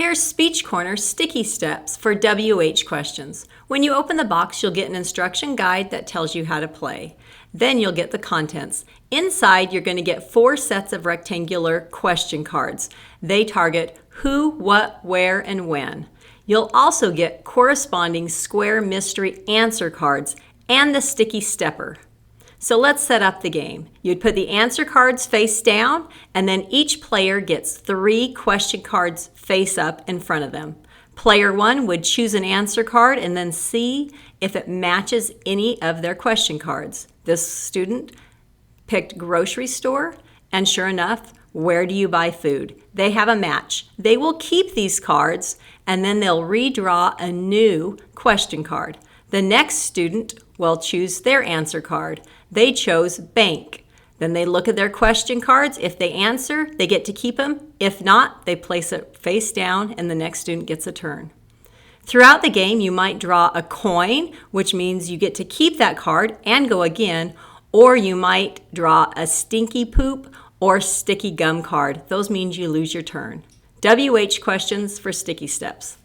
there's Speech Corner sticky steps for WH questions. When you open the box, you'll get an instruction guide that tells you how to play. Then you'll get the contents. Inside, you're going to get 4 sets of rectangular question cards. They target who, what, where, and when. You'll also get corresponding square mystery answer cards and the sticky stepper. So let's set up the game. You'd put the answer cards face down, and then each player gets 3 question cards face up in front of them. Player 1 would choose an answer card and then see if it matches any of their question cards. This student picked grocery store, and sure enough, where do you buy food? They have a match. They will keep these cards, and then they'll redraw a new question card. The next student will choose their answer card. They chose bank. Then they look at their question cards. If they answer, they get to keep them. If not, they place it face down and the next student gets a turn. Throughout the game, you might draw a coin, which means you get to keep that card and go again, or you might draw a stinky poop or sticky gum card. Those means you lose your turn. WH questions for sticky steps.